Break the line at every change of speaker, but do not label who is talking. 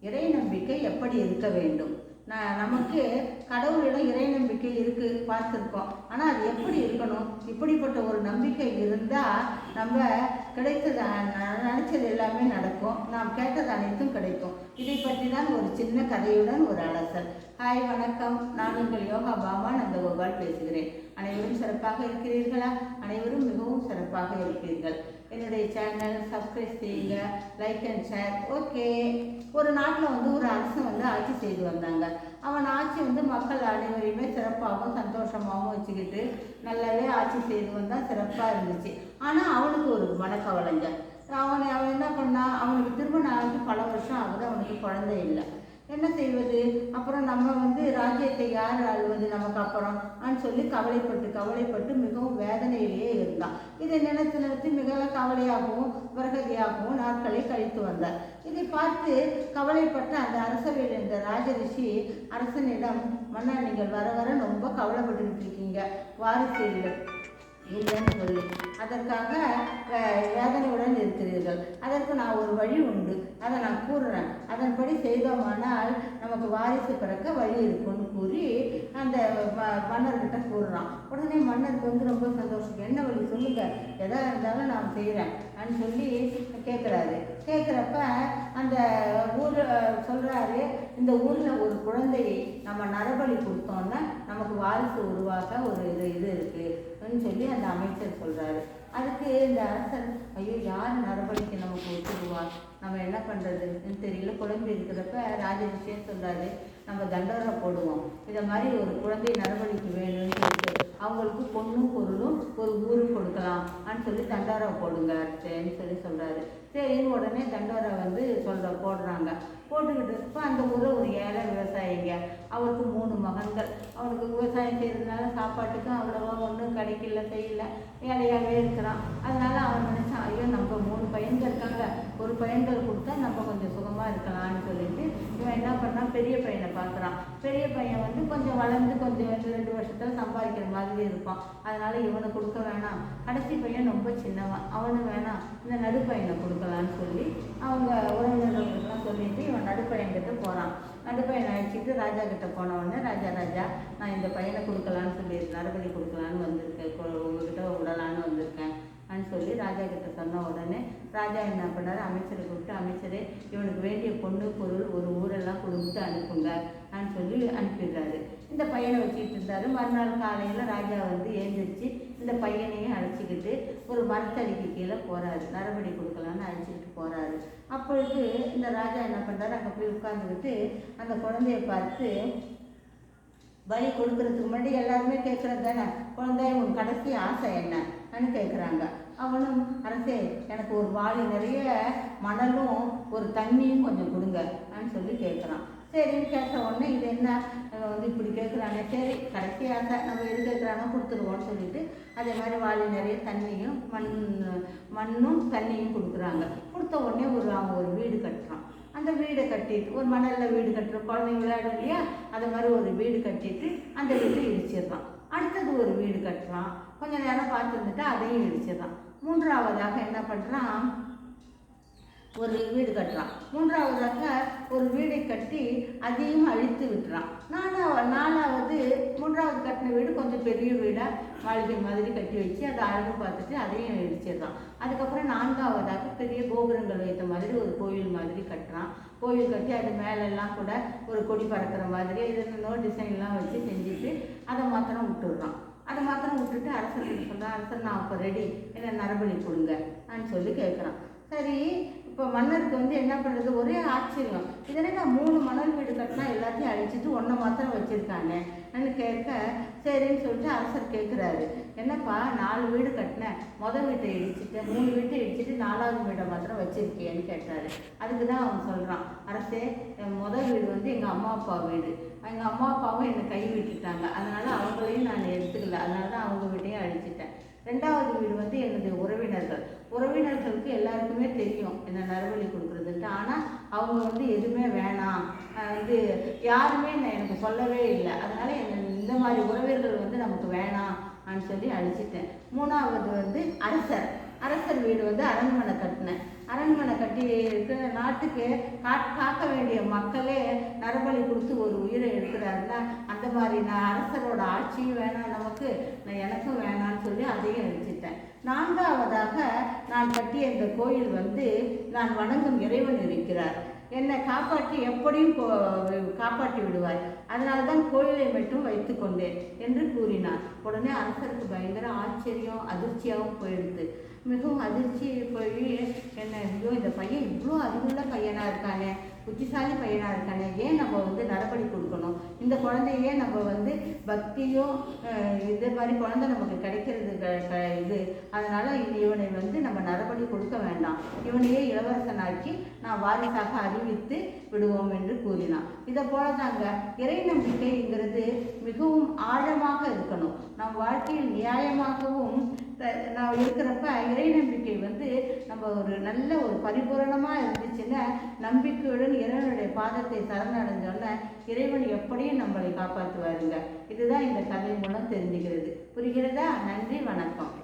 இறை நம்பிக்கை எப்படி இருக்க வேண்டும்? நமக்கு கடவுளிடம் இறை நம்பிக்கை இருக்குது, பார்த்துருக்கோம். ஆனால் அது எப்படி இருக்கணும்? இப்படிப்பட்ட ஒரு நம்பிக்கை இருந்தால் நம்ம கிடைத்தது நினச்சது எல்லாமே நடக்கும், நாம் கேட்டது அனைத்தும் கிடைக்கும். இதை பற்றி தான் ஒரு சின்ன கதையுடன் ஒரு அலசல். ஹாய், வணக்கம். நான் உங்கள் யோகா பாமா நந்தகோபால் பேசுகிறேன். அனைவரும் சிறப்பாக இருக்கிறீர்களா? அனைவரும் மிகவும் சிறப்பாக இருப்பீர்கள். என்னுடைய சேனல் சப்ஸ்கிரைப் செய்யுங்க, லைக் அண்ட் ஷேர். ஓகே. ஒரு நாட்டில் ஒரு அரசன் ஆட்சி செய்து வந்தாங்க. அவன் ஆட்சி மக்கள் அனைவரையுமே சிறப்பாகவும் சந்தோஷமாகவும் வச்சுக்கிட்டு நல்லாவே ஆட்சி செய்து வந்தால் சிறப்பாக இருந்துச்சு. ஆனால் அவனுக்கு ஒரு மனக்கவலைங்க. அவன் என்ன பண்ணான்? அவனுக்கு திருமணம் ஆகி பல வருஷம் ஆகுது, அவனுக்கு குழந்தை இல்லை. என்ன செய்வது? அப்புறம் நம்ம ராஜ்யத்தை யார் ஆள்வது நமக்கு அப்புறம் சொல்லி கவலைப்பட்டு மிகவும் வேதனையிலேயே இருந்தான். இதை நினைத்து மிக கவலையாகவும் விரகதியாகவும் நாட்களை கழித்து வந்தார். இதை பார்த்து கவலைப்பட்ட அந்த அரசவையில் இருந்த ராஜரிஷி அரசனிடம், மன்னா, நீங்கள் வர வர ரொம்ப கவலைப்பட்டுக்கிட்டு இருக்கீங்க, வாரிசு இல்லைன்னு சொல்லி அதற்காக வேதனையுடன் இருக்கிறீர்கள். அதற்கு நான் ஒரு வழி உண்டு, அதை நான் கூறுறேன். அதன்படி செய்தோமானால் நமக்கு வாரிசு பிறக்க வழி இருக்குன்னு கூறி அந்த மன்னர்கிட்ட கூறுறான். உடனே மன்னருக்கு ரொம்ப சந்தோஷம். என்ன வழி சொல்லுங்க, எதா இருந்தாலும் நான் செய்கிறேன் அப்படின்னு சொல்லி கேட்குறப்ப அந்த ஊர் சொல்கிறாரு, இந்த ஊரில் ஒரு குழந்தையை நம்ம நரபலி கொடுத்தோன்னா நமக்கு வாரிசு உருவாக்க ஒரு இது இருக்குன்னு சொல்லி அந்த அமைச்சர் சொல்கிறாரு. அதுக்கு இந்த அரசர், ஐயோ, யார் நரபலிக்கு நமக்கு ஒத்துக்குவார், நம்ம என்ன பண்ணுறதுன்னு தெரியல, குழம்பு இருக்கிறப்ப ராஜரிஷியே சொல்கிறாரு, நம்ம தண்டோரா போடுவோம். இதை மாதிரி ஒரு குழந்தை நரபலிக்கு வேணும்னு சொல்லிட்டு அவங்களுக்கு பொண்ணும் பொருளும் ஒரு ஊருக்கு கொடுக்கலாம் அப்படின்னு சொல்லி தண்டோரா போடுங்க அப்படின்னு சொல்கிறாரு. சரின்னு உடனே தண்டோரா போடுறாங்க. போட்டுக்கிட்டு இருப்ப அந்த ஊரில் ஒரு ஏழை விவசாயிங்க. அவருக்கு 3 மகன்கள். அவனுக்கு விவசாயம் செய்கிறதுனால சாப்பாட்டுக்கும் அவ்வளோவா ஒன்றும் கிடைக்கல, செய்யல, ஏழையாகவே இருக்கிறான். அதனால் அவன் நினச்சான், ஐயோ, நம்ம 3 பையன்கள் இருக்காங்க, ஒரு பையன்கள் கொடுத்தா நம்ம கொஞ்சம் சுகமாக இருக்கலாம்னு சொல்லிட்டு இவன் என்ன பண்ணான், பெரிய பையனை பார்க்குறான். பெரிய பையன் கொஞ்சம் வளர்ந்து கொஞ்சம் 2 வருஷத்தில் சம்பாதிக்கிற மாதிரி இருப்பான். அதனால் இவனை கொடுக்க வேணாம், கடைசி பையன் ரொம்ப சின்னவன், அவனு வேணாம், இந்த நடுப்பையனை கொடுக்கலான்னு சொல்லி அவங்க உறவினர்களுக்கெல்லாம் சொல்லிட்டு இவன் நடுப்பையன்கிட்ட போகிறான். நடுப்பையனை அழைச்சிட்டு ராஜா கிட்ட போனவொடனே, ராஜா, நான் இந்த பையனை கொடுக்கலான்னு சொல்லி நரபலி கொடுக்கலான்னு வந்திருக்கேன், உங்ககிட்ட விடலான்னு வந்திருக்கேன் அப்படின்னு சொல்லி ராஜா கிட்ட சொன்ன உடனே ராஜா என்ன பண்ணார், அமைச்சரை கூப்பிட்டு, அமைச்சரே, இவனுக்கு வேண்டிய பொண்ணு பொருள் ஒரு ஊரெல்லாம் கொடுத்து அனுப்புங்க அப்படின்னு சொல்லி அனுப்பிடுறாரு. இந்த பையனை வச்சுக்கிட்டு இருந்தார். மறுநாள் காலையில் ராஜா எழுந்திரிச்சு இந்த பையனையும் அழைச்சிக்கிட்டு ஒரு மரத்தடிக்கு கீழே போகிறாரு, நரபலி கொடுக்கலான்னு அழைச்சிக்கிட்டு போகிறாரு. அப்பொழுது இந்த ராஜா என்ன பண்ணுறாரு, அங்கே போய் உட்கார்ந்துக்கிட்டு அந்த குழந்தைய பார்த்து, பலி கொடுக்கறதுக்கு முன்னாடி எல்லாருமே கேட்குறது தானே, குழந்தைய உன் கடைசி ஆசை என்னன்னு கேட்குறாங்க. அவனும், அரசே, எனக்கு ஒரு வாளி நிறைய மணலும் ஒரு தண்ணியும் கொஞ்சம் கொடுங்க அப்படின்னு சொல்லி கேட்குறான். சரின்னு கேட்ட உடனே, இது என்ன இப்படி கேட்குறாங்க, சரி கடைசி ஆசை, நம்ம எது கேட்குறானோ கொடுத்துருவோன்னு சொல்லிட்டு அதே மாதிரி வாளி நிறைய தண்ணியும் மண்ணும் தண்ணியும் கொடுக்குறாங்க. கொடுத்த உடனே அவன் ஒரு வீடு கட்டுறான். அந்த வீடை கட்டிட்டு, ஒரு மணலில் வீடு கட்டுற குழந்தைங்க விளையாடும் இல்லையா, அது மாதிரி ஒரு வீடு கட்டிட்டு அந்த வீட்டை இடிச்சிடுறான். அடுத்தது ஒரு வீடு கட்டுறான். கொஞ்சம் நேரம் பார்த்துருந்துட்டு அதையும் இடிச்சிடுறான். 3ஆவதாக என்ன பண்ணுறான், ஒரு வீடு கட்டுறான். 3ஆவதாக ஒரு வீடை கட்டி அதையும் அழித்து விட்டுறான். 4ஆவது 3ஆவது கட்டின வீடு கொஞ்சம் பெரிய வீடாக மாளிகை மாதிரி கட்டி வச்சு அதை அழகு பார்த்துட்டு அதையும் இடிச்சிடுறான். அதுக்கப்புறம் 4ஆவதாக பெரிய கோபுரங்கள் வைத்த மாதிரி ஒரு கோயில் மாதிரி கட்டுறான். கோயில் கட்டி அது மேலெல்லாம் கூட ஒரு கொடி பறக்கிற மாதிரி இதெல்லாம் டிசைன்லாம் வச்சு செஞ்சுட்டு அதை மாத்திரம் விட்டுடுறான். அதை மாத்திரம் விட்டுட்டு அரசர் சொல்கிறான், அரசர், நான் அப்போ ரெடி, என்ன நரபலி கொடுங்க அப்படின்னு சொல்லி கேட்குறான். சரி, இப்போ மன்னருக்கு என்ன பண்ணுறது, ஒரே ஆச்சரியம், இதனே நான் 3 மணல் வீடு கட்டினா எல்லாத்தையும் அழிச்சிட்டு ஒன்றை மாத்திரம் வச்சுருக்காங்கன்னு கேட்க, சரின்னு சொல்லிட்டு அரசர் கேட்குறாரு, என்னப்பா 4 வீடு கட்டினேன், மொதல் வீட்டை இடிச்சிட்டு 3 வீட்டை இடிச்சிட்டு 4ஆவது வீட்டை மாத்திரம் வச்சுருக்கேன்னு கேட்டார். அதுக்கு தான் அவன் சொல்கிறான், அரசே, முதல் வீடு எங்கள் அம்மா அப்பா வீடு, எங்கள் அம்மா அப்பாவும் என்னை கை விட்டுட்டாங்க, அதனால் அவங்களையும் நான் எடுத்துக்கல, அதனால தான் அவங்க வீட்டையும் அழிச்சிட்டேன். 2ஆவது வீடு என்னுடைய உறவினர்களுக்கு எல்லாருக்குமே தெரியும் என்ன நரபலி கொடுக்குறதுன்ட்டு. ஆனால் அவங்க எதுவுமே வேணாம், யாருமே எனக்கு சொல்லவே இல்லை, அதனால் இந்த மாதிரி உறவினர்கள் நமக்கு வேணாம் அப்படின்னு சொல்லி அழிச்சிட்டேன். 3ஆவது அரசர் வீடு அரண்மனை கட்டினேன். அரண்மனை கட்டி இருக்கிற நாட்டுக்கு காக்க வேண்டிய மக்களே நரபலி கொடுத்து ஒரு உயிரை எடுக்கிறாருன்னா அந்த மாதிரி நான் அரசரோட ஆட்சியும் வேணாம் நமக்கு, நான் எனக்கும் வேணான்னு சொல்லி அதையும் எடுத்துட்டேன். நான்காவதாக நான் கட்டிய இந்த கோயில் நான் வணங்கும் இறைவன் இருக்கிறார். என்னை காப்பாற்றி எப்படியும் காப்பாற்றி விடுவாய், அதனால தான் கோயிலை மட்டும் வைத்து கொண்டேன் என்று கூறினார். உடனே அரசருக்கு பயங்கர ஆச்சரியம் அதிர்ச்சியாகவும் போயிடுது. மிகவும் அதிர்ச்சி போய் என்ன, ஐயோ இந்த பையன் இவ்வளோ அறிவுள்ள பையனாக இருக்கானே, புத்திசாலி பையனாக இருக்கானே, ஏன் நம்ம நரபலி கொடுக்கணும், இந்த குழந்தையே நம்ம பக்தியும் இது மாதிரி குழந்தை நமக்கு கிடைக்கிறது இது, அதனால் இவனை நம்ம நரபலி கொடுக்க வேண்டாம், இவனையே இளவரசனாக்கி நான் வாரிசாக அறிவித்து விடுவோம் என்று கூறினான். இதை போல தாங்க இறை நம்பிக்கைங்கிறது மிகவும் ஆழமாக இருக்கணும். நம் வாழ்க்கையில் நியாயமாகவும் நான் இருக்கிறப்ப இறை நம்பிக்கை நம்ம ஒரு நல்ல ஒரு பரிபூரணமாக இருந்துச்சுன்னா, நம்பிக்கையுடன் இறைவனுடைய பாதத்தை சரணடைஞ்சோன்னா இறைவன் எப்படியும் நம்மளை காப்பாற்றுவாருங்க. இதுதான் இந்த கதை மூலம் தெரிஞ்சுக்கிறது. புரிகிறதா? நன்றி, வணக்கம்.